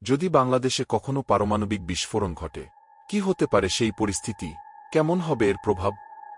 যদি বাংলাদেশে কখনো পারমাণবিক বিস্ফোরণ ঘটে, কি হতে পারে সেই পরিস্থিতি? কেমন হবে এর প্রভাব?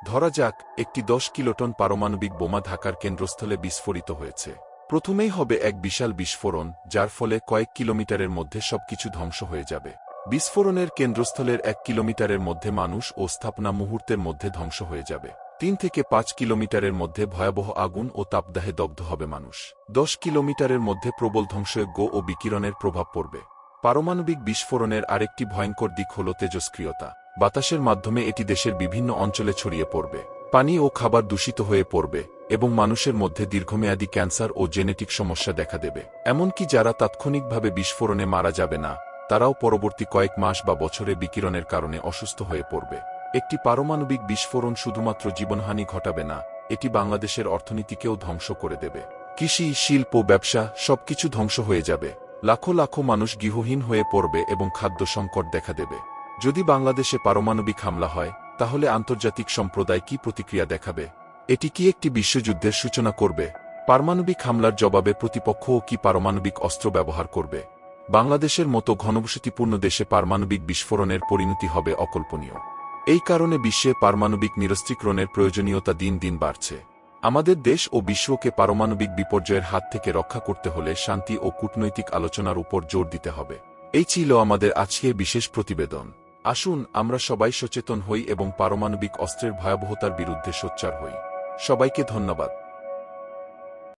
ধরা যাক, একটি 10 কিলোটন পারমাণবিক বোমা ঢাকার কেন্দ্রস্থলে বিস্ফোরিত হয়েছে। প্রথমেই হবে এক বিশাল বিস্ফোরণ, যার ফলে কয়েক কিলোমিটারের মধ্যে সবকিছু ধ্বংস হয়ে যাবে। বিস্ফোরণের কেন্দ্রস্থলের 1 কিলোমিটারের মধ্যে মানুষ ও স্থাপনা মুহূর্তের মধ্যে ধ্বংস হয়ে যাবে। 3 থেকে 5 কিলোমিটারের মধ্যে ভয়াবহ আগুন ও তাপদাহে দগ্ধ হবে মানুষ। 10 কিলোমিটারের মধ্যে প্রবল ধ্বংসযজ্ঞ ও বিকিরণের প্রভাব পড়বে। পারমাণবিক বিস্ফোরণের আরেকটি ভয়ঙ্কর দিক হল তেজস্ক্রিয়তা। বাতাসের মাধ্যমে এটি দেশের বিভিন্ন অঞ্চলে ছড়িয়ে পড়বে। পানি ও খাবার দূষিত হয়ে পড়বে এবং মানুষের মধ্যে দীর্ঘমেয়াদী ক্যান্সার ও জেনেটিক সমস্যা দেখা দেবে। এমনকি যারা তাৎক্ষণিকভাবে বিস্ফোরণে মারা যাবে না, তারাও পরবর্তী কয়েক মাস বা বছরে বিকিরণের কারণে অসুস্থ হয়ে পড়বে। একটি পারমাণবিক বিস্ফোরণ শুধুমাত্র জীবনহানি ঘটাবে না, এটি বাংলাদেশের অর্থনীতিকেও ধ্বংস করে দেবে। কৃষি, শিল্প, ব্যবসা সবকিছু ধ্বংস হয়ে যাবে। লাখো লাখো মানুষ গৃহহীন হয়ে পড়বে এবং খাদ্য সংকট দেখা দেবে। যদি বাংলাদেশে পারমাণবিক হামলা হয়, তাহলে আন্তর্জাতিক সম্প্রদায় কি প্রতিক্রিয়া দেখাবে? এটি কি একটি বিশ্বযুদ্ধের সূচনা করবে? পারমাণবিক হামলার জবাবে প্রতিপক্ষও কি পারমাণবিক অস্ত্র ব্যবহার করবে? বাংলাদেশের মতো ঘনবসতিপূর্ণ দেশে পারমাণবিক বিস্ফোরণের পরিণতি হবে অকল্পনীয়। এই কারণে বিশ্বে পারমাণবিক নিরস্ত্রীকরণের প্রয়োজনীয়তা দিন দিন বাড়ছে। আমাদের দেশ ও বিশ্বকে পারমাণবিক বিপর্যয়ের হাত থেকে রক্ষা করতে হলে শান্তি ও কূটনৈতিক আলোচনার উপর জোর দিতে হবে। এই ছিল আমাদের আজকের বিশেষ প্রতিবেদন। আসুন আমরা সবাই সচেতন হই এবং পারমাণবিক অস্ত্রের ভয়াবহতার বিরুদ্ধে সোচ্চার হই। সবাইকে ধন্যবাদ।